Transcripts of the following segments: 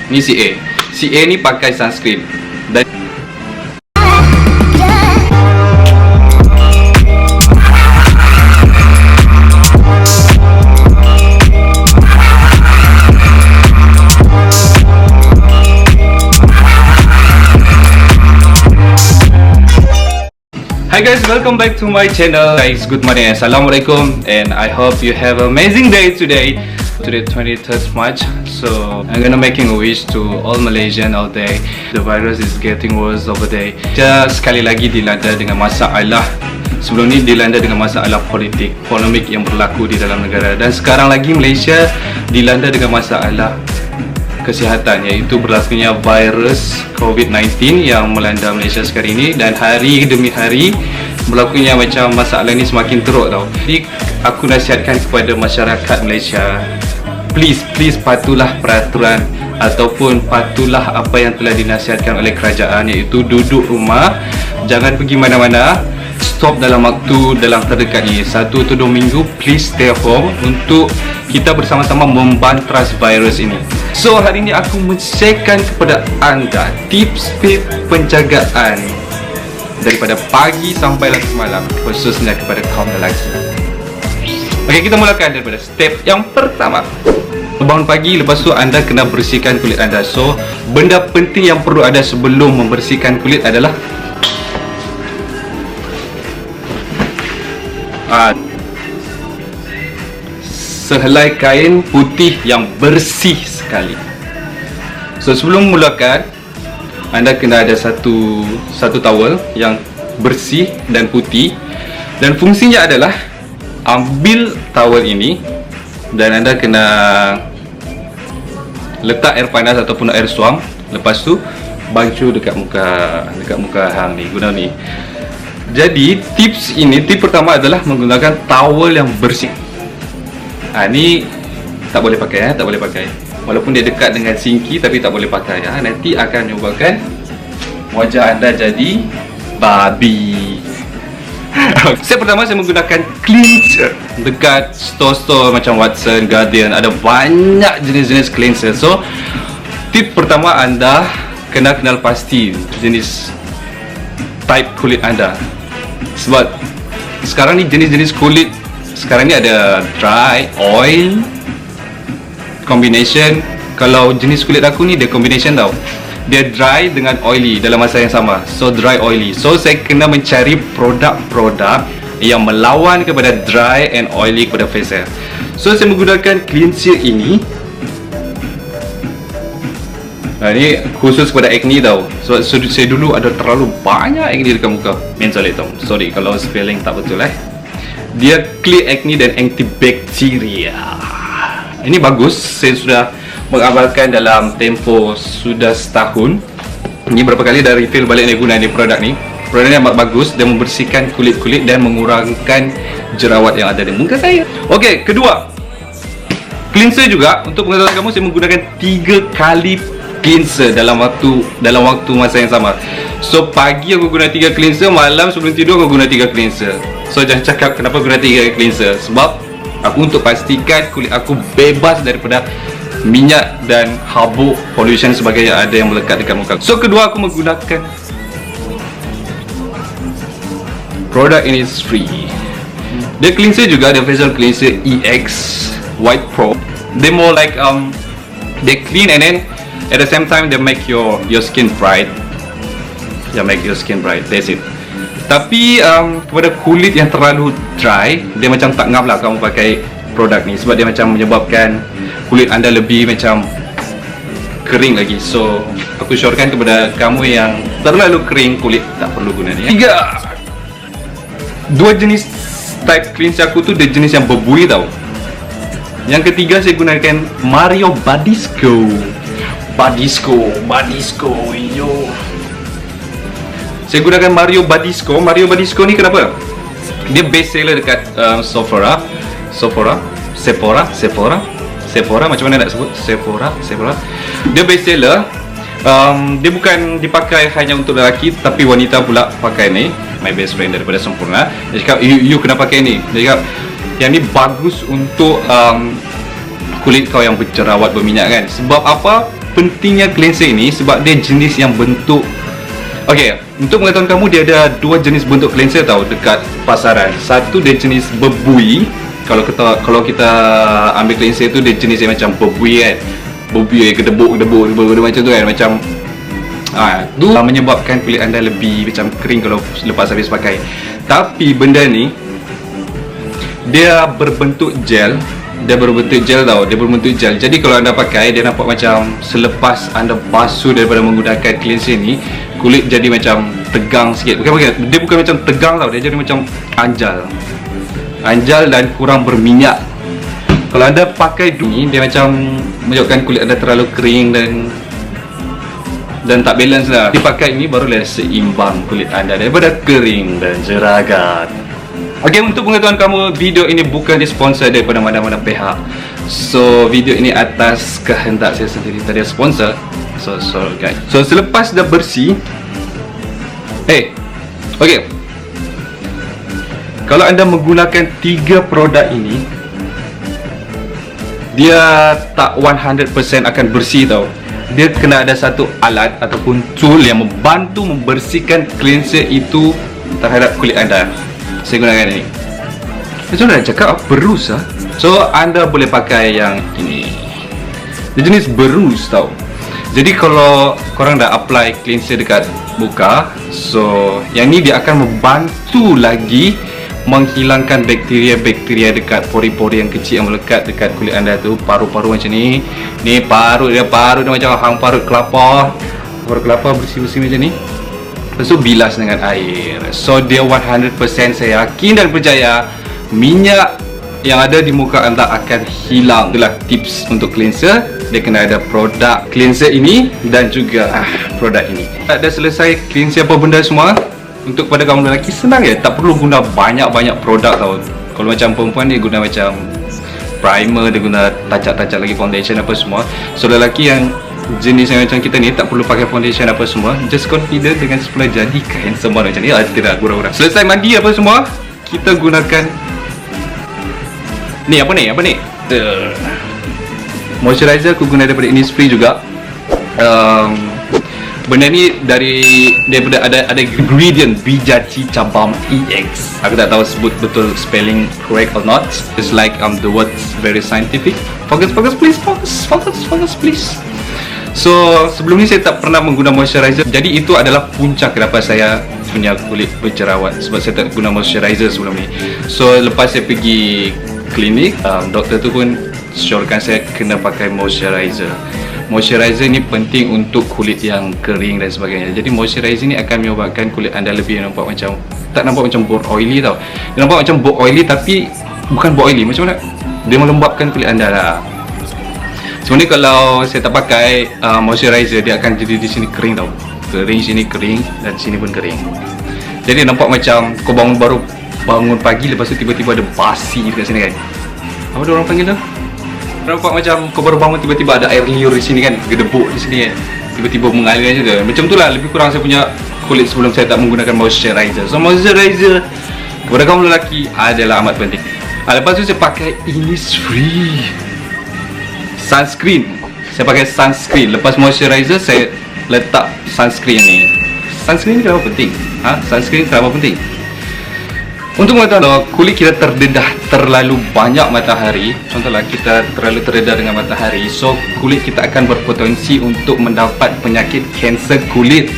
Ni si A. Si A ni pakai sunscreen. Dan Hi guys, welcome back to my channel. Guys, good morning, assalamualaikum, and I hope you have an amazing day today. Today 23rd March, so I'm gonna making a wish to all Malaysian out there. The virus is getting worse over there. Kita sekali lagi dilanda dengan masalah. Sebelum ni dilanda dengan masalah politik, polemik yang berlaku di dalam negara, dan sekarang lagi Malaysia dilanda dengan masalah kesihatan, iaitu berlakunya virus COVID-19 yang melanda Malaysia sekarang ini, dan hari demi hari berlakunya macam masalah ni semakin teruk tau. Jadi aku nasihatkan kepada masyarakat Malaysia, please patuhlah peraturan ataupun patuhlah apa yang telah dinasihatkan oleh kerajaan, iaitu duduk rumah, jangan pergi mana-mana, stop dalam waktu dalam terdekat ni 1 atau 2 minggu. Please stay home untuk kita bersama-sama membantras virus ini. So hari ini aku men-sharekan kepada anda tips penjagaan daripada pagi sampai ke malam, khususnya kepada kaum lelaki. Okey, kita mulakan daripada step yang pertama. Bangun pagi, lepas tu anda kena bersihkan kulit anda. So benda penting yang perlu ada sebelum membersihkan kulit adalah sehelai kain putih yang bersih sekali. So sebelum mulakan, anda kena ada satu towel yang bersih dan putih, dan fungsinya adalah ambil towel ini dan anda kena letak air panas ataupun air suam, lepas tu baju dekat muka hang ni, guna ni. Jadi tips pertama adalah menggunakan towel yang bersih. Ni tak boleh pakai, tak boleh pakai. Walaupun dia dekat dengan sinki, tapi tak boleh pakai. Nanti akan menyebabkan wajah anda jadi babi. Step pertama, saya menggunakan cleanser. Dekat store-store macam Watson, Guardian, ada banyak jenis-jenis cleanser. So tip pertama, anda kena kenal pasti jenis type kulit anda. Sebab sekarang ni jenis-jenis kulit sekarang ni ada dry, oil, combination. Kalau jenis kulit aku ni dia combination tau. Dia dry dengan oily dalam masa yang sama. So dry, oily. So saya kena mencari produk-produk yang melawan kepada dry and oily kepada face saya. So saya menggunakan cleanser ini. Ni khusus kepada acne tau. So saya dulu ada terlalu banyak acne dekat muka. Mensolate tau. Sorry kalau spelling tak betul Dia clear acne dan antibakteria. Ini bagus. Saya sudah mengamalkan dalam tempoh sudah setahun. Ini berapa kali dah refill balik ni guna ni produk ni. Produk ni amat bagus dan membersihkan kulit-kulit dan mengurangkan jerawat yang ada di muka saya. Okey, kedua, cleanser juga. Untuk pengetahuan kamu, saya menggunakan 3 kali cleanser dalam waktu masa yang sama. So pagi aku guna 3 cleanser, malam sebelum tidur aku guna 3 cleanser. So jangan cakap kenapa guna 3 cleanser, sebab aku untuk pastikan kulit aku bebas daripada minyak dan habuk, pollution sebagainya ada yang melekat dekat muka. So kedua, aku menggunakan produk ini free. Dia cleanser juga, ada facial cleanser EX White Pro. They more like they clean and then at the same time they make your skin bright. Make your skin bright. That's it. Tapi kepada kulit yang terlalu dry, dia macam tak ngap lah kamu pakai produk ni, sebab dia macam menyebabkan kulit anda lebih macam kering lagi. So aku syorkan kepada kamu yang terlalu kering kulit, tak perlu guna ni. 2 jenis type cleanser aku tu, dia jenis yang berbuih tau. Yang ketiga, saya gunakan Mario Badisco. Yo. Saya gunakan Mario Badisco. Mario Badisco ni kenapa? Dia best seller dekat Sephora, macam mana nak sebut? Sephora. Dia best seller. Dia bukan dipakai hanya untuk lelaki, tapi wanita pula pakai ni. My best friend daripada Sempurna, dia cakap you kena pakai ni. Dia cakap yang ni bagus untuk kulit kau yang berjerawat, berminyak kan. Sebab apa? pentingnya cleanser ini sebab dia jenis yang bentuk. Okey, untuk pengetahuan kamu, dia ada dua jenis bentuk cleanser tau dekat pasaran. Satu dia jenis bebui. Kalau kita ambil cleanser tu, dia jenis yang macam bebui kan. Bebui gedebuk macam tu kan, macam tu menyebabkan kulit anda lebih macam kering kalau lepas habis pakai. Tapi benda ni dia berbentuk gel. Dia berbentuk gel. Jadi kalau anda pakai, dia nampak macam selepas anda basuh daripada menggunakan cleanser ni, kulit jadi macam tegang sikit. Dia bukan macam tegang tau, dia jadi macam anjal dan kurang berminyak. Kalau anda pakai ni, dia macam menyebabkan kulit anda terlalu kering dan tak balance lah. Dipakai ni barulah seimbang kulit anda daripada kering dan jeragat. Okey, untuk pengetahuan kamu, video ini bukan disponsor daripada mana-mana pihak. So video ini atas kehendak saya sendiri, tak ada sponsor. So guys, so selepas dah bersih, okey, kalau anda menggunakan 3 produk ini, dia tak 100% akan bersih tau. Dia kena ada satu alat ataupun tool yang membantu membersihkan cleanser itu terhadap kulit anda. Saya gunakan ini. Macam mana nak cakap? Berus lah. So anda boleh pakai yang ini. Dia jenis berus tau. Jadi kalau korang dah apply cleanser dekat muka, so yang ni dia akan membantu lagi menghilangkan bakteria-bakteria dekat pori-pori yang kecil yang melekat dekat kulit anda tu. Paru-paru macam ni. Ni parut dia macam hang parut kelapa. Parut kelapa bersih-bersih macam ni. Lepas tu bilas dengan air. So dia 100% saya yakin dan percaya minyak yang ada di muka anda akan hilang. Itulah tips untuk cleanser. Dia kena ada produk cleanser ini dan juga produk ini. Dah selesai cleanser apa benda semua. Untuk pada kamu lelaki senang ya, tak perlu guna banyak-banyak produk tau. Kalau macam perempuan dia guna macam primer, dia guna touch-up lagi foundation apa semua. So lelaki yang jenis yang macam kita ni tak perlu pakai foundation apa semua, just confident dengan semula jadikan semua macam ni. Tidak gurau-gurau. Selesai mandi apa semua, kita gunakan ni apa ni moisturizer. Aku guna daripada Innisfree juga. Benda ni daripada ada ingredient Bijati Cabam EX. Aku tak tahu sebut betul spelling correct or not. It's like the words very scientific. Focus please. So sebelum ni saya tak pernah menggunakan moisturizer. Jadi itu adalah puncak kenapa saya punya kulit berjerawat, sebab saya tak guna moisturizer sebelum ni. So lepas saya pergi klinik, doktor tu pun syorkan saya kena pakai moisturizer. Moisturizer ni penting untuk kulit yang kering dan sebagainya. Jadi moisturizer ni akan menyebabkan kulit anda lebih nampak macam, tak nampak macam bone oily tau. Dia nampak macam bone oily tapi bukan bone oily. Macam mana? Dia melembabkan kulit anda lah. Sebenarnya kalau saya tak pakai moisturizer, dia akan jadi di sini kering tau. Kering sini kering dan sini pun kering. Jadi nampak macam kau bangun pagi, lepas tu tiba-tiba ada basi dekat sini kan. Apa dia orang panggil tu? Nampak macam kau baru bangun tiba-tiba ada air liur di sini kan, gedebuk di sini kan, tiba-tiba mengalir je. Macam tu lah lebih kurang saya punya kulit sebelum saya tak menggunakan moisturizer. So moisturizer kepada kaum lelaki adalah amat penting. Lepas tu saya pakai Innisfree sunscreen. Saya pakai sunscreen. Lepas moisturizer saya letak sunscreen ni. Sunscreen ni kenapa penting? Sunscreen kenapa penting? Untuk mengatakan kulit kita terdedah terlalu banyak matahari, contohlah kita terlalu terdedah dengan matahari, so kulit kita akan berpotensi untuk mendapat penyakit kanser kulit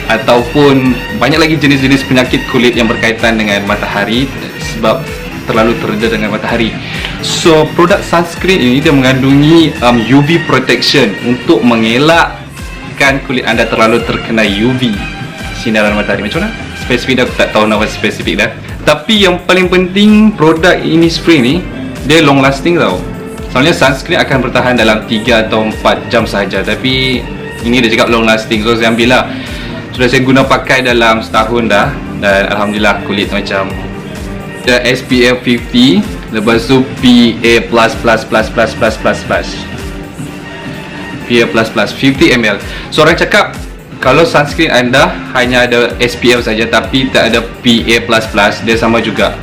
ataupun banyak lagi jenis-jenis penyakit kulit yang berkaitan dengan matahari sebab terlalu terdedah dengan matahari. So produk sunscreen ini dia mengandungi UV protection untuk mengelakkan kulit anda terlalu terkena UV sinaran matahari. Macam mana? Spesifik dah, aku tak tahu nama spesifik dah. Tapi yang paling penting, produk Innisfree ni dia long lasting tau. Soalnya sunscreen akan bertahan dalam 3 atau 4 jam sahaja, tapi ini dia cakap long lasting. So saya ambil lah. Sudah saya guna pakai dalam setahun dah, dan alhamdulillah kulit macam ada SPF 50, lepas tu PA+++++++++++++++++++ PA++ 50 ml. So orang cakap kalau sunscreen anda hanya ada SPF saja tapi tak ada PA++, dia sama juga.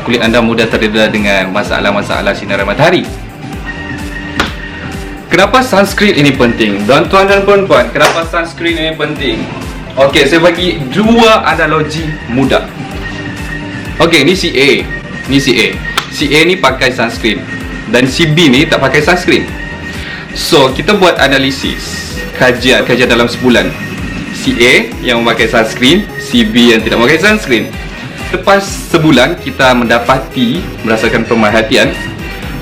Kulit anda mudah terdedah dengan masalah-masalah sinaran matahari. Kenapa sunscreen ini penting? Dan tuan dan puan-puan, kenapa sunscreen ini penting? Okey, saya bagi dua analogi mudah. Okey, ni si A. Ni si A. Si A ni pakai sunscreen dan si B ni tak pakai sunscreen. So, kita buat analisis, kajian dalam sebulan. Si A yang memakai sunscreen, si B yang tidak memakai sunscreen. Lepas sebulan kita mendapati, berdasarkan pemerhatian,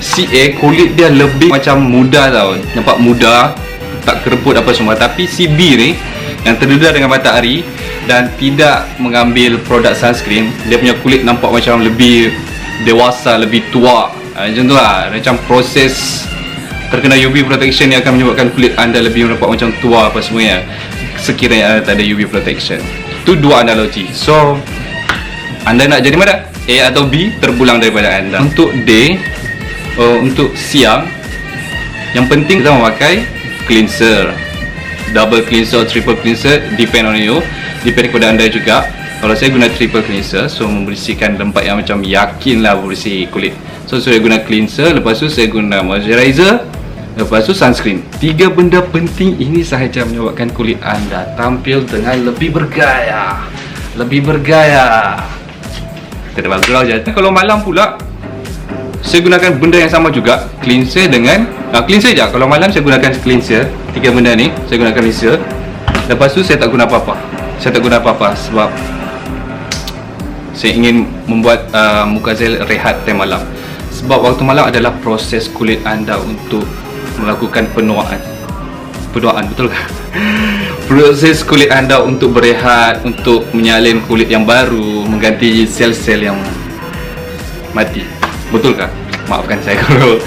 si A kulit dia lebih macam muda tau. Nampak muda, tak kereput apa semua. Tapi si B ni yang terdedah dengan matahari dan tidak mengambil produk sunscreen, dia punya kulit nampak macam lebih dewasa, lebih tua. Macam tu lah. Macam proses terkena UV protection yang akan menyebabkan kulit anda lebih nampak macam tua apa semuanya, sekiranya anda tak ada UV protection. Itu dua analogi. So, anda nak jadi mana? A atau B terpulang daripada anda. Untuk day, untuk siang, yang penting kita memakai cleanser, double cleanser, triple cleanser, depend on you, depend kepada anda juga. Kalau saya guna triple cleanser, so membersihkan tempat yang macam yakin lah bersih kulit. So saya guna cleanser, lepas tu saya guna moisturizer, lepas tu sunscreen. Tiga benda penting ini sahaja menyebabkan kulit anda tampil dengan lebih bergaya. Lebih bergaya. Kita bagus je. Kalau malam pula, saya gunakan benda yang sama juga, cleanser dengan cleanser je. Kalau malam saya gunakan cleanser, tiga benda ni saya gunakan cleanser. Lepas tu saya tak guna apa-apa. Saya tak guna apa-apa sebab saya ingin membuat muka saya rehat time malam. Sebab waktu malam adalah proses kulit anda untuk melakukan penuaan. Penuaan, betul ke? Proses kulit anda untuk berehat, untuk menyalin kulit yang baru, mengganti sel-sel yang mati. Betul kah? Maafkan saya kalau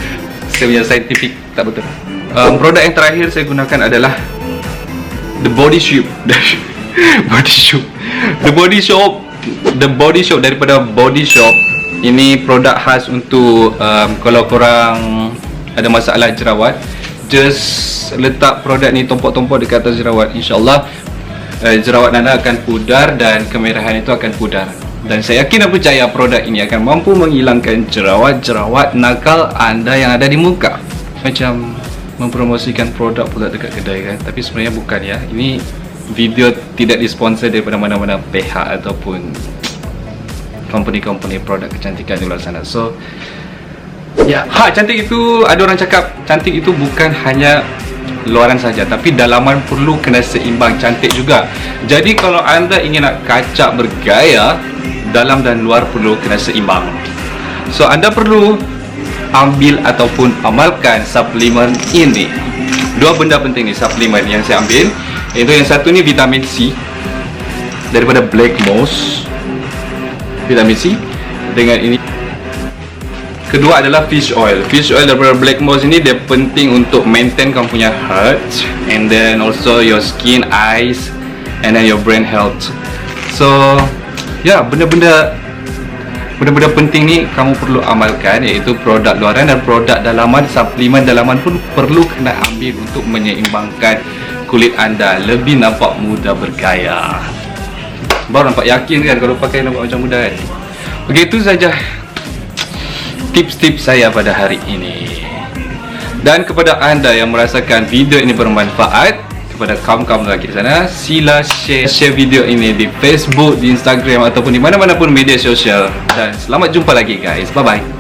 saya punya saintifik tak betul. Produk yang terakhir saya gunakan adalah The Body Shop. Body Shop. The Body Shop daripada Body Shop. Ini produk khas untuk kalau korang ada masalah jerawat, just letak produk ni tompok-tompok dekat atas jerawat. InsyaAllah jerawat anda akan pudar dan kemerahan itu akan pudar. Dan saya yakin dan percaya produk ini akan mampu menghilangkan jerawat-jerawat nakal anda yang ada di muka. Macam mempromosikan produk pula dekat kedai kan. Tapi sebenarnya bukan ya. Ini video tidak disponsor daripada mana-mana pihak ataupun company-company produk kecantikan di luar sana. So ya, cantik itu, ada orang cakap cantik itu bukan hanya luaran saja, tapi dalaman perlu kena seimbang cantik juga. Jadi kalau anda ingin nak kacak bergaya, dalam dan luar perlu kena seimbang. So anda perlu ambil ataupun amalkan suplemen ini. Dua benda penting ni suplemen yang saya ambil, iaitu yang satu ni vitamin C daripada Black Moss, vitamin C. Dengan ini, kedua adalah fish oil. Fish oil daripada Black Moss ini dia penting untuk maintain kamu punya heart, and then also your skin, eyes, and then your brain health. So ya, benda-benda penting ni kamu perlu amalkan, iaitu produk luaran dan produk dalaman. Suplemen dalaman pun perlu kena ambil untuk menyeimbangkan kulit anda lebih nampak muda bergaya. Baru nampak yakin kan kalau pakai nampak macam muda kan. Begitu saja tips-tips saya pada hari ini. Dan kepada anda yang merasakan video ini bermanfaat, kepada kaum-kaum lelaki sana, sila share video ini di Facebook, di Instagram ataupun di mana-mana pun media sosial. Dan selamat jumpa lagi guys. Bye bye.